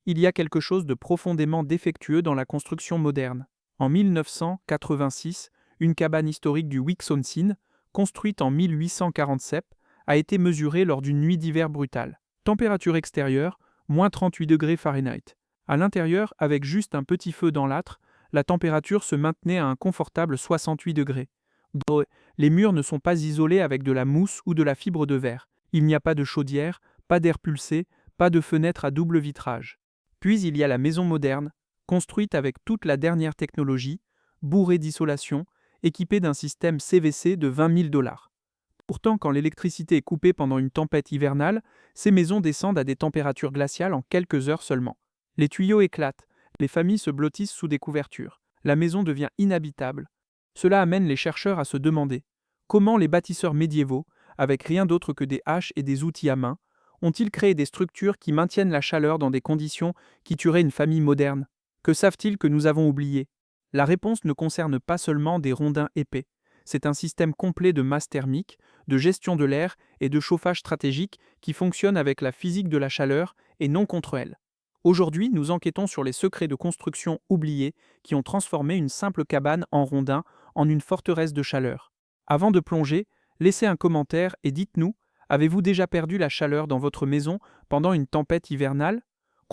Il y a quelque chose de profondément défectueux dans la construction moderne. En 1986, une cabane historique du Wisconsin, construite en 1847, a été mesurée lors d'une nuit d'hiver brutale. Température extérieure, moins 38 degrés Fahrenheit. À l'intérieur, avec juste un petit feu dans l'âtre, la température se maintenait à un confortable 68 degrés. Brr, les murs ne sont pas isolés avec de la mousse ou de la fibre de verre. Il n'y a pas de chaudière, pas d'air pulsé, pas de fenêtre à double vitrage. Puis il y a la maison moderne, construite avec toute la dernière technologie, bourrée d'isolation, équipée d'un système CVC de 20 000 $. Pourtant, quand l'électricité est coupée pendant une tempête hivernale, ces maisons descendent à des températures glaciales en quelques heures seulement. Les tuyaux éclatent, les familles se blottissent sous des couvertures, la maison devient inhabitable. Cela amène les chercheurs à se demander comment les bâtisseurs médiévaux, avec rien d'autre que des haches et des outils à main, ont-ils créé des structures qui maintiennent la chaleur dans des conditions qui tueraient une famille moderne? Que savent-ils que nous avons oublié? La réponse ne concerne pas seulement des rondins épais. C'est un système complet de masse thermique, de gestion de l'air et de chauffage stratégique qui fonctionne avec la physique de la chaleur et non contre elle. Aujourd'hui, nous enquêtons sur les secrets de construction oubliés qui ont transformé une simple cabane en rondin en une forteresse de chaleur. Avant de plonger, laissez un commentaire et dites-nous, avez-vous déjà perdu la chaleur dans votre maison pendant une tempête hivernale?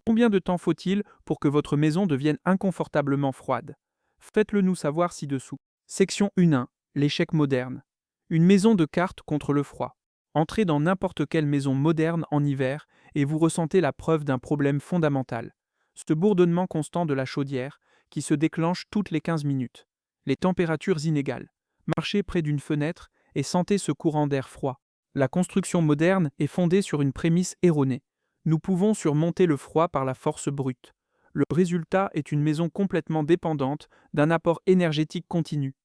Combien de temps faut-il pour que votre maison devienne inconfortablement froide? Faites-le nous savoir ci-dessous. Section 1.1. L'échec moderne. Une maison de cartes contre le froid. Entrez dans n'importe quelle maison moderne en hiver et vous ressentez la preuve d'un problème fondamental. Ce bourdonnement constant de la chaudière qui se déclenche toutes les 15 minutes. Les températures inégales. Marchez près d'une fenêtre et sentez ce courant d'air froid. La construction moderne est fondée sur une prémisse erronée. Nous pouvons surmonter le froid par la force brute. Le résultat est une maison complètement dépendante d'un apport énergétique continu.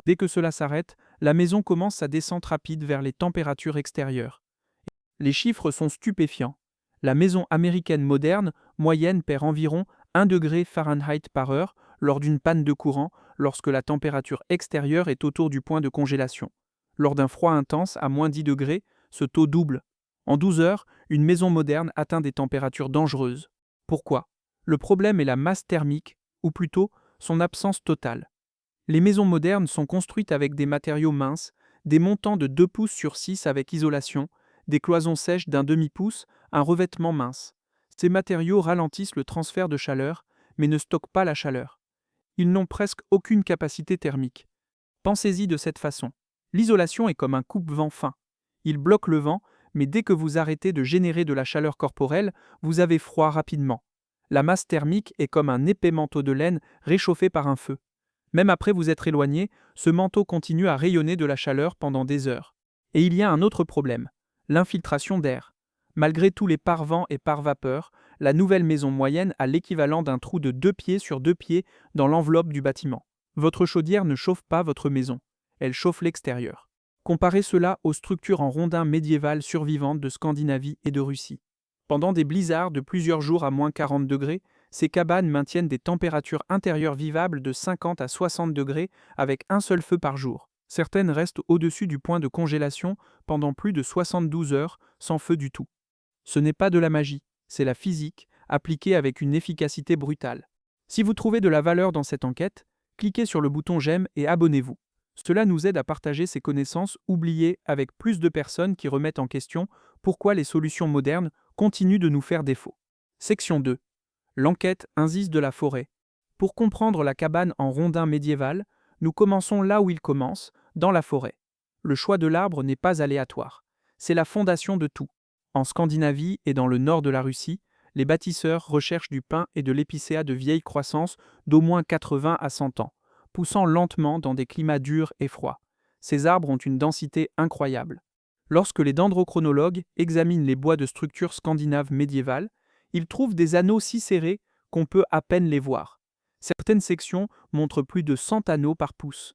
Dès que cela s'arrête, la maison commence sa descente rapide vers les températures extérieures. Les chiffres sont stupéfiants. La maison américaine moderne, moyenne, perd environ 1 degré Fahrenheit par heure lors d'une panne de courant lorsque la température extérieure est autour du point de congélation. Lors d'un froid intense à moins 10 degrés, ce taux double. En 12 heures, une maison moderne atteint des températures dangereuses. Pourquoi? Le problème est la masse thermique, ou plutôt son absence totale. Les maisons modernes sont construites avec des matériaux minces, des montants de 2 pouces sur 6 avec isolation, des cloisons sèches d'un demi-pouce, un revêtement mince. Ces matériaux ralentissent le transfert de chaleur, mais ne stockent pas la chaleur. Ils n'ont presque aucune capacité thermique. Pensez-y de cette façon. L'isolation est comme un coupe-vent fin. Il bloque le vent, mais dès que vous arrêtez de générer de la chaleur corporelle, vous avez froid rapidement. La masse thermique est comme un épais manteau de laine réchauffé par un feu. Même après vous être éloigné, ce manteau continue à rayonner de la chaleur pendant des heures. Et il y a un autre problème, l'infiltration d'air. Malgré tous les pare-vents et pare-vapeurs, la nouvelle maison moyenne a l'équivalent d'un trou de 2 pieds sur 2 pieds dans l'enveloppe du bâtiment. Votre chaudière ne chauffe pas votre maison, elle chauffe l'extérieur. Comparez cela aux structures en rondins médiévales survivantes de Scandinavie et de Russie. Pendant des blizzards de plusieurs jours à moins 40 degrés, ces cabanes maintiennent des températures intérieures vivables de 50 à 60 degrés avec un seul feu par jour. Certaines restent au-dessus du point de congélation pendant plus de 72 heures sans feu du tout. Ce n'est pas de la magie, c'est la physique, appliquée avec une efficacité brutale. Si vous trouvez de la valeur dans cette enquête, cliquez sur le bouton j'aime et abonnez-vous. Cela nous aide à partager ces connaissances oubliées avec plus de personnes qui remettent en question pourquoi les solutions modernes continuent de nous faire défaut. Section 2. L'enquête Indice de la forêt. Pour comprendre la cabane en rondin médiéval, nous commençons là où il commence, dans la forêt. Le choix de l'arbre n'est pas aléatoire. C'est la fondation de tout. En Scandinavie et dans le nord de la Russie, les bâtisseurs recherchent du pin et de l'épicéa de vieille croissance d'au moins 80 à 100 ans, poussant lentement dans des climats durs et froids. Ces arbres ont une densité incroyable. Lorsque les dendrochronologues examinent les bois de structures scandinaves médiévales, ils trouvent des anneaux si serrés qu'on peut à peine les voir. Certaines sections montrent plus de 100 anneaux par pouce.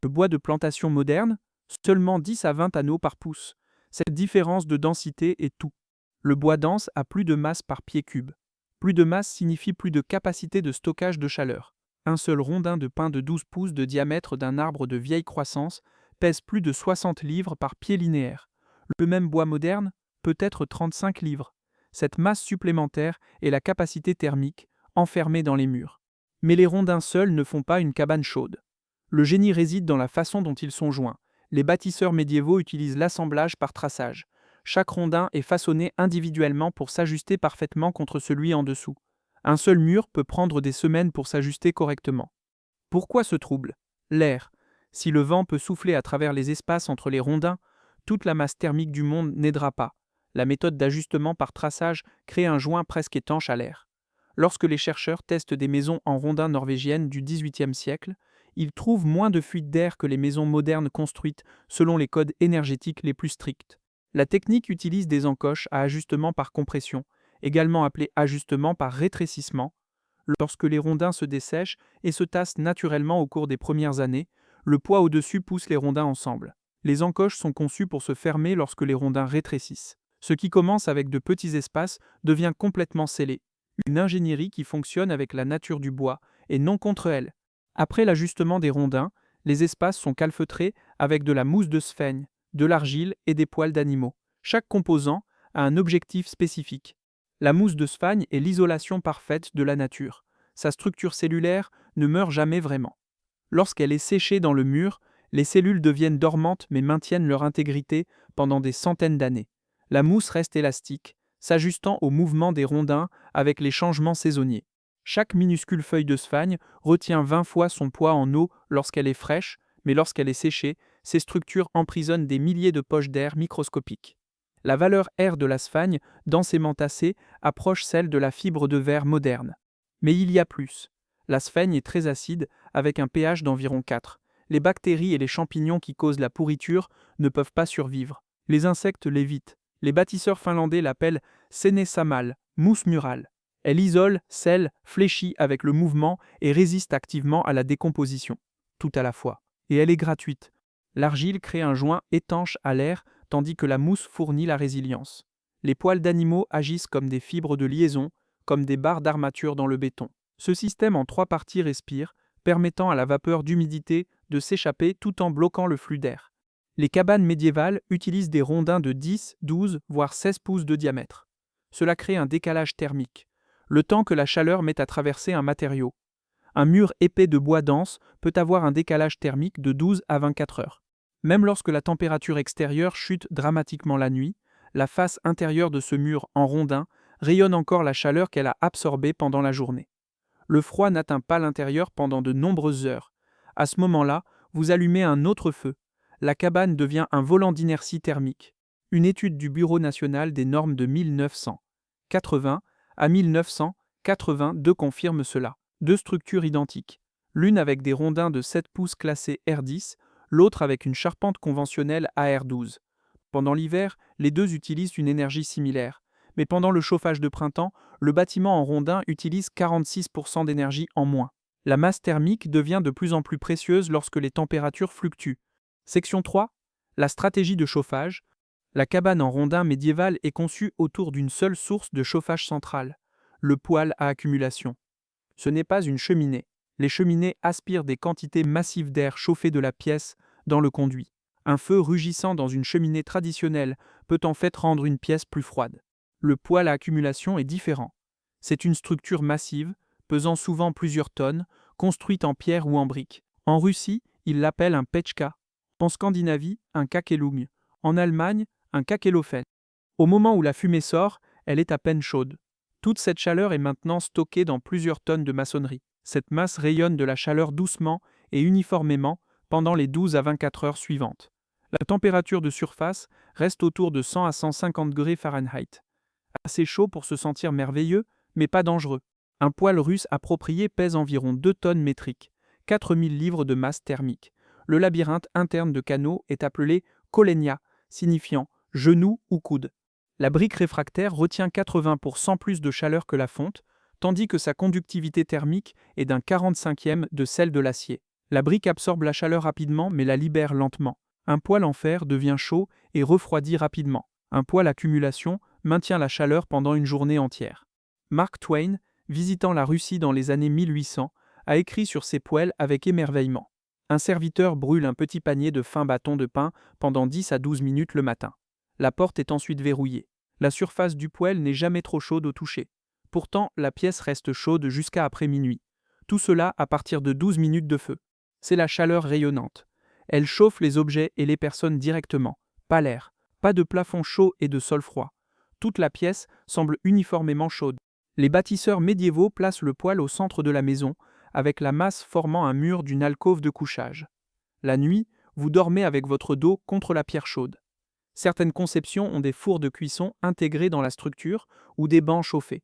Le bois de plantation moderne, seulement 10 à 20 anneaux par pouce. Cette différence de densité est tout. Le bois dense a plus de masse par pied cube. Plus de masse signifie plus de capacité de stockage de chaleur. Un seul rondin de pin de 12 pouces de diamètre d'un arbre de vieille croissance pèse plus de 60 livres par pied linéaire. Le même bois moderne peut être 35 livres. Cette masse supplémentaire est la capacité thermique enfermée dans les murs. Mais les rondins seuls ne font pas une cabane chaude. Le génie réside dans la façon dont ils sont joints. Les bâtisseurs médiévaux utilisent l'assemblage par traçage. Chaque rondin est façonné individuellement pour s'ajuster parfaitement contre celui en dessous. Un seul mur peut prendre des semaines pour s'ajuster correctement. Pourquoi ce trouble? L'air. Si le vent peut souffler à travers les espaces entre les rondins, toute la masse thermique du monde n'aidera pas. La méthode d'ajustement par traçage crée un joint presque étanche à l'air. Lorsque les chercheurs testent des maisons en rondins norvégiennes du XVIIIe siècle, ils trouvent moins de fuite d'air que les maisons modernes construites selon les codes énergétiques les plus stricts. La technique utilise des encoches à ajustement par compression, également appelées ajustement par rétrécissement. Lorsque les rondins se dessèchent et se tassent naturellement au cours des premières années, le poids au-dessus pousse les rondins ensemble. Les encoches sont conçues pour se fermer lorsque les rondins rétrécissent. Ce qui commence avec de petits espaces devient complètement scellé. Une ingénierie qui fonctionne avec la nature du bois et non contre elle. Après l'ajustement des rondins, les espaces sont calfeutrés avec de la mousse de sphaigne, de l'argile et des poils d'animaux. Chaque composant a un objectif spécifique. La mousse de sphaigne est l'isolation parfaite de la nature. Sa structure cellulaire ne meurt jamais vraiment. Lorsqu'elle est séchée dans le mur, les cellules deviennent dormantes mais maintiennent leur intégrité pendant des centaines d'années. La mousse reste élastique, s'ajustant au mouvement des rondins avec les changements saisonniers. Chaque minuscule feuille de sphaigne retient 20 fois son poids en eau lorsqu'elle est fraîche, mais lorsqu'elle est séchée, ces structures emprisonnent des milliers de poches d'air microscopiques. La valeur R de la sphaigne, densément tassée, approche celle de la fibre de verre moderne. Mais il y a plus. La sphaigne est très acide, avec un pH d'environ 4. Les bactéries et les champignons qui causent la pourriture ne peuvent pas survivre. Les insectes l'évitent. Les bâtisseurs finlandais l'appellent sénésamal, mousse murale. Elle isole, scelle, fléchit avec le mouvement et résiste activement à la décomposition. Tout à la fois. Et elle est gratuite. L'argile crée un joint étanche à l'air, tandis que la mousse fournit la résilience. Les poils d'animaux agissent comme des fibres de liaison, comme des barres d'armature dans le béton. Ce système en 3 parties respire, permettant à la vapeur d'humidité de s'échapper tout en bloquant le flux d'air. Les cabanes médiévales utilisent des rondins de 10, 12, voire 16 pouces de diamètre. Cela crée un décalage thermique, le temps que la chaleur met à traverser un matériau. Un mur épais de bois dense peut avoir un décalage thermique de 12 à 24 heures. Même lorsque la température extérieure chute dramatiquement la nuit, la face intérieure de ce mur en rondin rayonne encore la chaleur qu'elle a absorbée pendant la journée. Le froid n'atteint pas l'intérieur pendant de nombreuses heures. À ce moment-là, vous allumez un autre feu. La cabane devient un volant d'inertie thermique. Une étude du Bureau national des normes de 1980 à 1982 confirme cela. 2 structures identiques, l'une avec des rondins de 7 pouces classés R10, l'autre avec une charpente conventionnelle AR12. Pendant l'hiver, les deux utilisent une énergie similaire, mais pendant le chauffage de printemps, le bâtiment en rondin utilise 46% d'énergie en moins. La masse thermique devient de plus en plus précieuse lorsque les températures fluctuent. Section 3. La stratégie de chauffage. La cabane en rondin médiévale est conçue autour d'une seule source de chauffage centrale, le poêle à accumulation. Ce n'est pas une cheminée. Les cheminées aspirent des quantités massives d'air chauffé de la pièce dans le conduit. Un feu rugissant dans une cheminée traditionnelle peut en fait rendre une pièce plus froide. Le poêle à accumulation est différent. C'est une structure massive, pesant souvent plusieurs tonnes, construite en pierre ou en briques. En Russie, ils l'appellent un pechka. En Scandinavie, un kakelung. En Allemagne, un kakelofen. Au moment où la fumée sort, elle est à peine chaude. Toute cette chaleur est maintenant stockée dans plusieurs tonnes de maçonnerie. Cette masse rayonne de la chaleur doucement et uniformément pendant les 12 à 24 heures suivantes. La température de surface reste autour de 100 à 150 degrés Fahrenheit. Assez chaud pour se sentir merveilleux, mais pas dangereux. Un poêle russe approprié pèse environ 2 tonnes métriques, 4000 livres de masse thermique. Le labyrinthe interne de canaux est appelé kolenia, signifiant genou ou coude. La brique réfractaire retient 80% plus de chaleur que la fonte, tandis que sa conductivité thermique est d'un 45e de celle de l'acier. La brique absorbe la chaleur rapidement mais la libère lentement. Un poêle en fer devient chaud et refroidit rapidement. Un poêle à accumulation maintient la chaleur pendant une journée entière. Mark Twain, visitant la Russie dans les années 1800, a écrit sur ces poêles avec émerveillement. Un serviteur brûle un petit panier de fins bâtons de pain pendant 10 à 12 minutes le matin. La porte est ensuite verrouillée. La surface du poêle n'est jamais trop chaude au toucher. Pourtant, la pièce reste chaude jusqu'à après minuit. Tout cela à partir de 12 minutes de feu. C'est la chaleur rayonnante. Elle chauffe les objets et les personnes directement, pas l'air. Pas de plafond chaud et de sol froid. Toute la pièce semble uniformément chaude. Les bâtisseurs médiévaux placent le poêle au centre de la maison, avec la masse formant un mur d'une alcôve de couchage. La nuit, vous dormez avec votre dos contre la pierre chaude. Certaines conceptions ont des fours de cuisson intégrés dans la structure ou des bancs chauffés.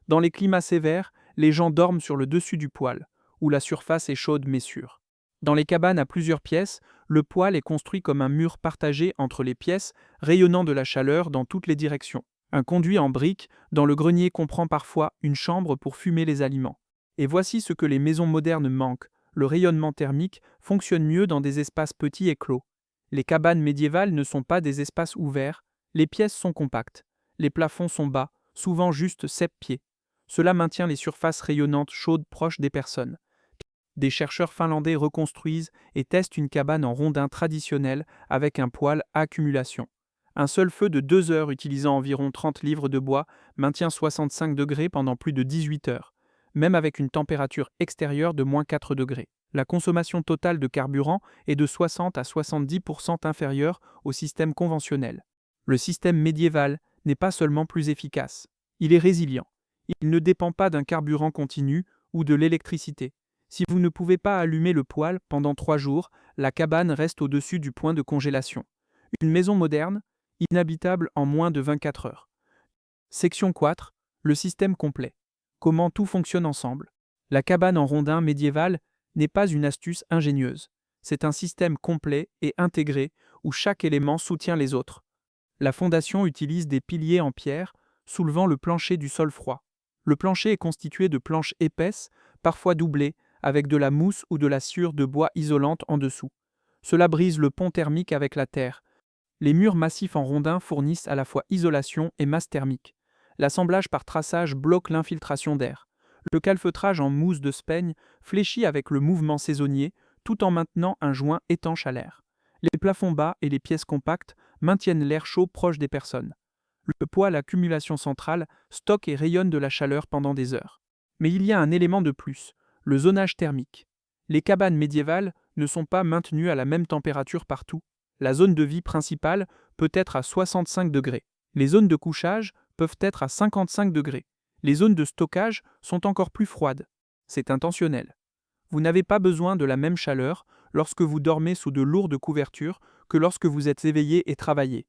Dans les climats sévères, les gens dorment sur le dessus du poêle, où la surface est chaude mais sûre. Dans les cabanes à plusieurs pièces, le poêle est construit comme un mur partagé entre les pièces, rayonnant de la chaleur dans toutes les directions. Un conduit en briques dans le grenier comprend parfois une chambre pour fumer les aliments. Et voici ce que les maisons modernes manquent. Le rayonnement thermique fonctionne mieux dans des espaces petits et clos. Les cabanes médiévales ne sont pas des espaces ouverts, les pièces sont compactes. Les plafonds sont bas, souvent juste 7 pieds. Cela maintient les surfaces rayonnantes chaudes proches des personnes. Des chercheurs finlandais reconstruisent et testent une cabane en rondin traditionnelle avec un poêle à accumulation. Un seul feu de 2 heures utilisant environ 30 livres de bois maintient 65 degrés pendant plus de 18 heures, même avec une température extérieure de moins 4 degrés. La consommation totale de carburant est de 60 à 70% inférieure au système conventionnel. Le système médiéval n'est pas seulement plus efficace, il est résilient. Il ne dépend pas d'un carburant continu ou de l'électricité. Si vous ne pouvez pas allumer le poêle pendant 3 jours, la cabane reste au-dessus du point de congélation. Une maison moderne, inhabitable en moins de 24 heures. Section 4. Le système complet. Comment tout fonctionne ensemble. La cabane en rondin médiévale n'est pas une astuce ingénieuse. C'est un système complet et intégré où chaque élément soutient les autres. La fondation utilise des piliers en pierre, soulevant le plancher du sol froid. Le plancher est constitué de planches épaisses, parfois doublées, avec de la mousse ou de la sciure de bois isolante en dessous. Cela brise le pont thermique avec la terre. Les murs massifs en rondin fournissent à la fois isolation et masse thermique. L'assemblage par traçage bloque l'infiltration d'air. Le calfeutrage en mousse de speigne fléchit avec le mouvement saisonnier, tout en maintenant un joint étanche à l'air. Les plafonds bas et les pièces compactes maintiennent l'air chaud proche des personnes. Le poêle à accumulation centrale stocke et rayonne de la chaleur pendant des heures. Mais il y a un élément de plus, le zonage thermique. Les cabanes médiévales ne sont pas maintenues à la même température partout. La zone de vie principale peut être à 65 degrés. Les zones de couchage peuvent être à 55 degrés. Les zones de stockage sont encore plus froides. C'est intentionnel. Vous n'avez pas besoin de la même chaleur lorsque vous dormez sous de lourdes couvertures que lorsque vous êtes éveillé et travaillé.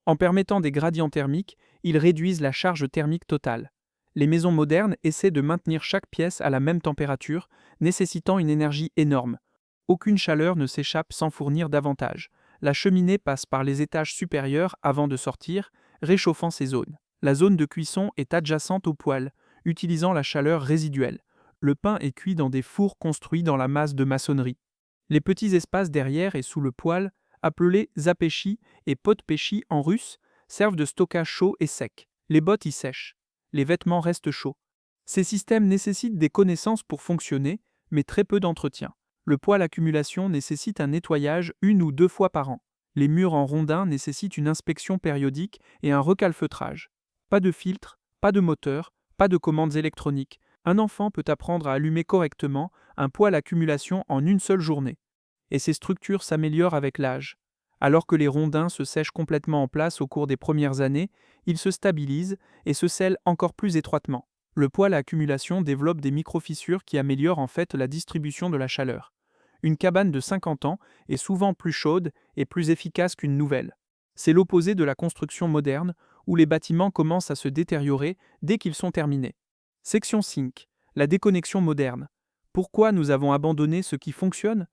En permettant des gradients thermiques, ils réduisent la charge thermique totale. Les maisons modernes essaient de maintenir chaque pièce à la même température, nécessitant une énergie énorme. Aucune chaleur ne s'échappe sans fournir davantage. La cheminée passe par les étages supérieurs avant de sortir, réchauffant ces zones. La zone de cuisson est adjacente au poêle, utilisant la chaleur résiduelle. Le pain est cuit dans des fours construits dans la masse de maçonnerie. Les petits espaces derrière et sous le poêle, appelés zapechi et podpechi en russe, servent de stockage chaud et sec. Les bottes y sèchent. Les vêtements restent chauds. Ces systèmes nécessitent des connaissances pour fonctionner, mais très peu d'entretien. Le poêle accumulation nécessite un nettoyage 1 ou 2 fois par an. Les murs en rondin nécessitent une inspection périodique et un recalfeutrage. Pas de filtre, pas de moteur, pas de commandes électroniques. Un enfant peut apprendre à allumer correctement un poêle accumulation en une seule journée. Et ces structures s'améliorent avec l'âge. Alors que les rondins se sèchent complètement en place au cours des premières années, ils se stabilisent et se scellent encore plus étroitement. Le poêle à accumulation développe des micro-fissures qui améliorent en fait la distribution de la chaleur. Une cabane de 50 ans est souvent plus chaude et plus efficace qu'une nouvelle. C'est l'opposé de la construction moderne, où les bâtiments commencent à se détériorer dès qu'ils sont terminés. Section 5. La déconnexion moderne. Pourquoi nous avons abandonné ce qui fonctionne?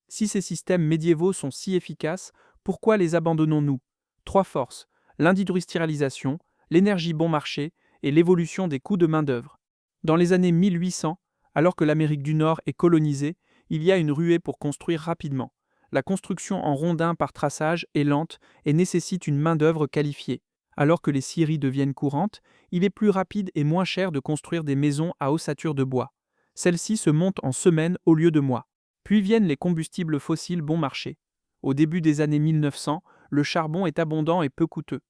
Si ces systèmes médiévaux sont si efficaces, pourquoi les abandonnons-nous? 3 forces: l'industrialisation, l'énergie bon marché et l'évolution des coûts de main-d'œuvre. Dans les années 1800, alors que l'Amérique du Nord est colonisée, il y a une ruée pour construire rapidement. La construction en rondins par traçage est lente et nécessite une main-d'œuvre qualifiée. Alors que les scieries deviennent courantes, il est plus rapide et moins cher de construire des maisons à ossature de bois. Celles-ci se montent en semaines au lieu de mois. Puis viennent les combustibles fossiles bon marché. Au début des années 1900, le charbon est abondant et peu coûteux.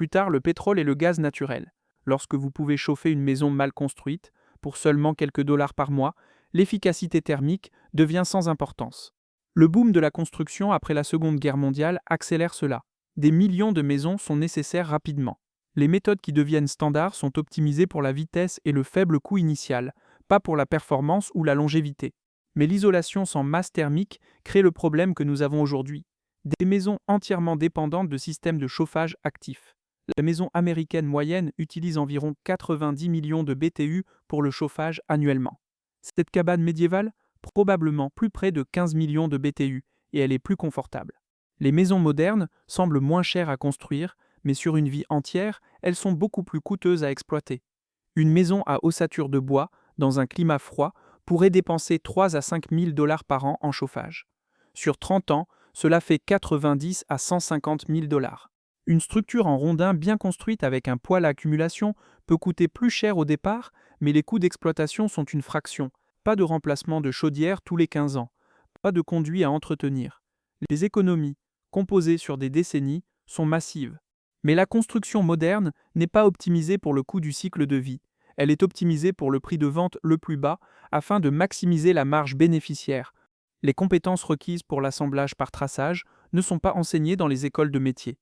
Plus tard, le pétrole et le gaz naturel. Lorsque vous pouvez chauffer une maison mal construite, pour seulement quelques dollars par mois, l'efficacité thermique devient sans importance. Le boom de la construction après la Seconde Guerre mondiale accélère cela. Des millions de maisons sont nécessaires rapidement. Les méthodes qui deviennent standards sont optimisées pour la vitesse et le faible coût initial, pas pour la performance ou la longévité. Mais l'isolation sans masse thermique crée le problème que nous avons aujourd'hui. Des maisons entièrement dépendantes de systèmes de chauffage actifs. La maison américaine moyenne utilise environ 90 millions de BTU pour le chauffage annuellement. Cette cabane médiévale, probablement plus près de 15 millions de BTU, et elle est plus confortable. Les maisons modernes semblent moins chères à construire, mais sur une vie entière, elles sont beaucoup plus coûteuses à exploiter. Une maison à ossature de bois, dans un climat froid, pourrait dépenser 3 à 5 000 dollars par an en chauffage. Sur 30 ans, cela fait 90 à 150 000 dollars. Une structure en rondin bien construite avec un poêle à accumulation peut coûter plus cher au départ, mais les coûts d'exploitation sont une fraction. Pas de remplacement de chaudière tous les 15 ans. Pas de conduit à entretenir. Les économies, composées sur des décennies, sont massives. Mais la construction moderne n'est pas optimisée pour le coût du cycle de vie. Elle est optimisée pour le prix de vente le plus bas afin de maximiser la marge bénéficiaire. Les compétences requises pour l'assemblage par traçage ne sont pas enseignées dans les écoles de métier.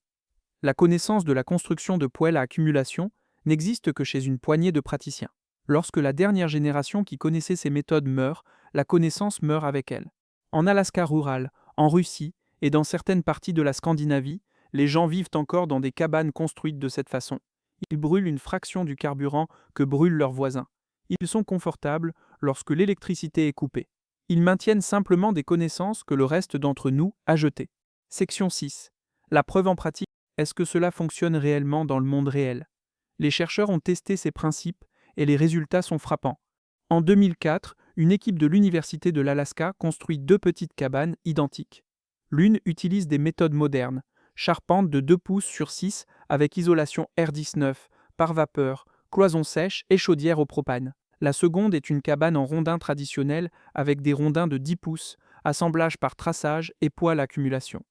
La connaissance de la construction de poêles à accumulation n'existe que chez une poignée de praticiens. Lorsque la dernière génération qui connaissait ces méthodes meurt, la connaissance meurt avec elle. En Alaska rural, en Russie et dans certaines parties de la Scandinavie, les gens vivent encore dans des cabanes construites de cette façon. Ils brûlent une fraction du carburant que brûlent leurs voisins. Ils sont confortables lorsque l'électricité est coupée. Ils maintiennent simplement des connaissances que le reste d'entre nous a jetées. Section 6. La preuve en pratique. Est-ce que cela fonctionne réellement dans le monde réel? Les chercheurs ont testé ces principes et les résultats sont frappants. En 2004, une équipe de l'Université de l'Alaska construit 2 petites cabanes identiques. L'une utilise des méthodes modernes, charpente de 2 pouces sur 6 avec isolation R19, par vapeur, cloison sèche et chaudière au propane. La seconde est une cabane en rondin traditionnel avec des rondins de 10 pouces, assemblage par traçage et poêle à accumulation.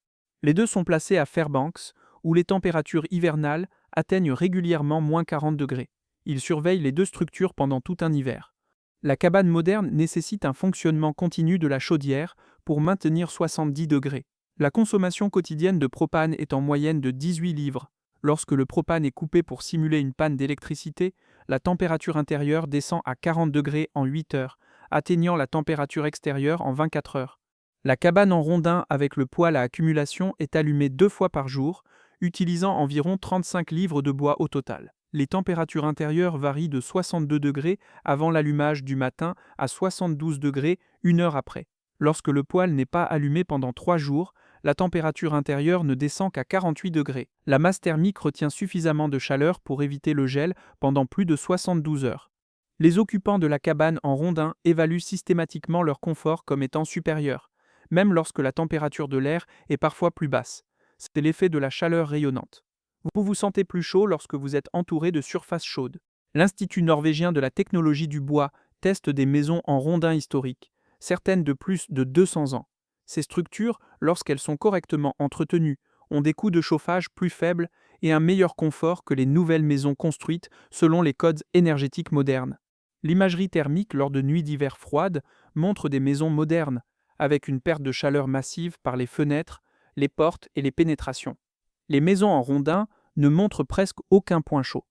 Les deux sont placés à Fairbanks, où les températures hivernales atteignent régulièrement moins 40 degrés. Ils surveillent les deux structures pendant tout un hiver. La cabane moderne nécessite un fonctionnement continu de la chaudière pour maintenir 70 degrés. La consommation quotidienne de propane est en moyenne de 18 livres. Lorsque le propane est coupé pour simuler une panne d'électricité, la température intérieure descend à 40 degrés en 8 heures, atteignant la température extérieure en 24 heures. La cabane en rondin avec le poêle à accumulation est allumée 2 fois par jour, utilisant environ 35 livres de bois au total. Les températures intérieures varient de 62 degrés avant l'allumage du matin à 72 degrés 1 heure après. Lorsque le poêle n'est pas allumé pendant 3 jours, la température intérieure ne descend qu'à 48 degrés. La masse thermique retient suffisamment de chaleur pour éviter le gel pendant plus de 72 heures. Les occupants de la cabane en rondin évaluent systématiquement leur confort comme étant supérieur, même lorsque la température de l'air est parfois plus basse. C'est l'effet de la chaleur rayonnante. Vous vous sentez plus chaud lorsque vous êtes entouré de surfaces chaudes. L'Institut norvégien de la technologie du bois teste des maisons en rondins historiques, certaines de plus de 200 ans. Ces structures, lorsqu'elles sont correctement entretenues, ont des coûts de chauffage plus faibles et un meilleur confort que les nouvelles maisons construites selon les codes énergétiques modernes. L'imagerie thermique lors de nuits d'hiver froides montre des maisons modernes, avec une perte de chaleur massive par les fenêtres, les portes et les pénétrations. Les maisons en rondins ne montrent presque aucun point chaud.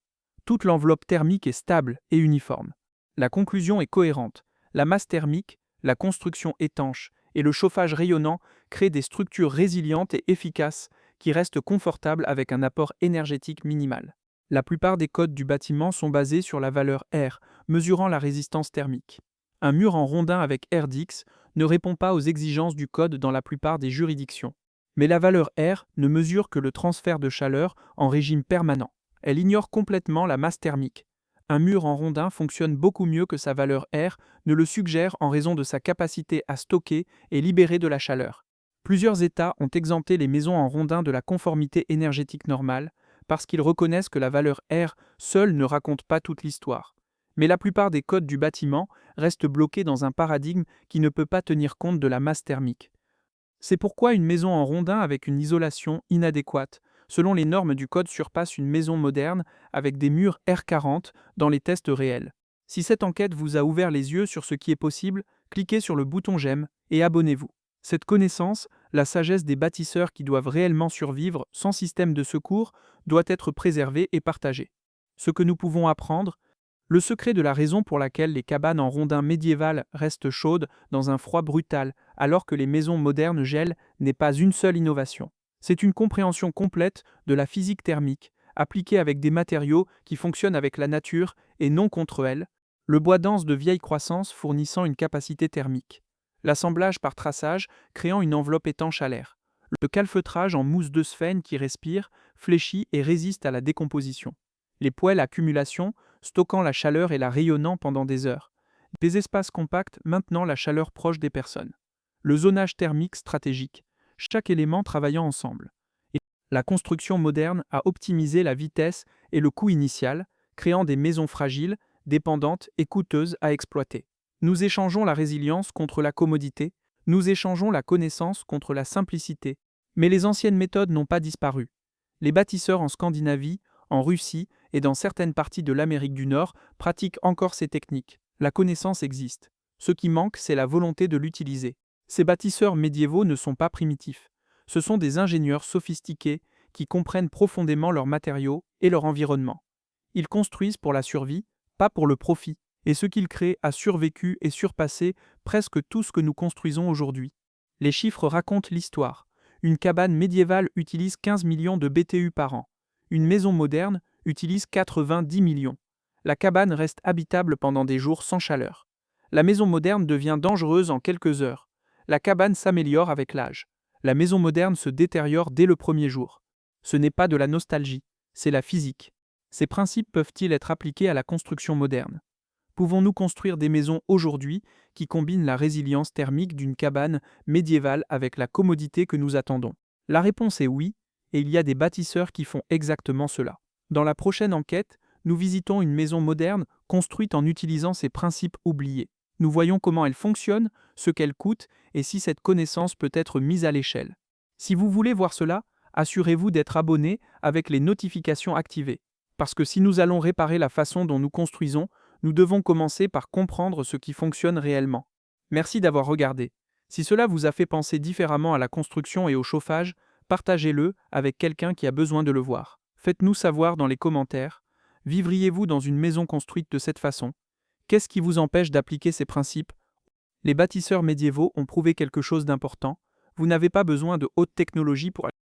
Toute l'enveloppe thermique est stable et uniforme. La conclusion est cohérente. La masse thermique, la construction étanche et le chauffage rayonnant créent des structures résilientes et efficaces qui restent confortables avec un apport énergétique minimal. La plupart des codes du bâtiment sont basés sur la valeur R, mesurant la résistance thermique. Un mur en rondin avec RDX ne répond pas aux exigences du code dans la plupart des juridictions. Mais la valeur R ne mesure que le transfert de chaleur en régime permanent. Elle ignore complètement la masse thermique. Un mur en rondin fonctionne beaucoup mieux que sa valeur R ne le suggère en raison de sa capacité à stocker et libérer de la chaleur. Plusieurs États ont exempté les maisons en rondin de la conformité énergétique normale parce qu'ils reconnaissent que la valeur R seule ne raconte pas toute l'histoire. Mais la plupart des codes du bâtiment restent bloqués dans un paradigme qui ne peut pas tenir compte de la masse thermique. C'est pourquoi une maison en rondin avec une isolation inadéquate selon les normes du code, surpasse une maison moderne avec des murs R40 dans les tests réels. Si cette enquête vous a ouvert les yeux sur ce qui est possible, cliquez sur le bouton j'aime et abonnez-vous. Cette connaissance, la sagesse des bâtisseurs qui doivent réellement survivre sans système de secours, doit être préservée et partagée. Ce que nous pouvons apprendre, le secret de la raison pour laquelle les cabanes en rondins médiévales restent chaudes dans un froid brutal alors que les maisons modernes gèlent n'est pas une seule innovation. C'est une compréhension complète de la physique thermique, appliquée avec des matériaux qui fonctionnent avec la nature et non contre elle, le bois dense de vieille croissance fournissant une capacité thermique, l'assemblage par traçage créant une enveloppe étanche à l'air, le calfeutrage en mousse de sphène qui respire, fléchit et résiste à la décomposition, les poêles à accumulation stockant la chaleur et la rayonnant pendant des heures, des espaces compacts maintenant la chaleur proche des personnes, le zonage thermique stratégique, chaque élément travaillant ensemble. Et la construction moderne a optimisé la vitesse et le coût initial, créant des maisons fragiles, dépendantes et coûteuses à exploiter. Nous échangeons la résilience contre la commodité, nous échangeons la connaissance contre la simplicité. Mais les anciennes méthodes n'ont pas disparu. Les bâtisseurs en Scandinavie, en Russie et dans certaines parties de l'Amérique du Nord pratiquent encore ces techniques. La connaissance existe. Ce qui manque, c'est la volonté de l'utiliser. Ces bâtisseurs médiévaux ne sont pas primitifs. Ce sont des ingénieurs sophistiqués qui comprennent profondément leurs matériaux et leur environnement. Ils construisent pour la survie, pas pour le profit, et ce qu'ils créent a survécu et surpassé presque tout ce que nous construisons aujourd'hui. Les chiffres racontent l'histoire. Une cabane médiévale utilise 15 millions de BTU par an. Une maison moderne utilise 90 millions. La cabane reste habitable pendant des jours sans chaleur. La maison moderne devient dangereuse en quelques heures. La cabane s'améliore avec l'âge. La maison moderne se détériore dès le premier jour. Ce n'est pas de la nostalgie, c'est la physique. Ces principes peuvent-ils être appliqués à la construction moderne? Pouvons-nous construire des maisons aujourd'hui qui combinent la résilience thermique d'une cabane médiévale avec la commodité que nous attendons? La réponse est oui, et il y a des bâtisseurs qui font exactement cela. Dans la prochaine enquête, nous visitons une maison moderne construite en utilisant ces principes oubliés. Nous voyons comment elle fonctionne, ce qu'elle coûte et si cette connaissance peut être mise à l'échelle. Si vous voulez voir cela, assurez-vous d'être abonné avec les notifications activées. Parce que si nous allons réparer la façon dont nous construisons, nous devons commencer par comprendre ce qui fonctionne réellement. Merci d'avoir regardé. Si cela vous a fait penser différemment à la construction et au chauffage, partagez-le avec quelqu'un qui a besoin de le voir. Faites-nous savoir dans les commentaires. Vivriez-vous dans une maison construite de cette façon? Qu'est-ce qui vous empêche d'appliquer ces principes? Les bâtisseurs médiévaux ont prouvé quelque chose d'important. Vous n'avez pas besoin de haute technologie pour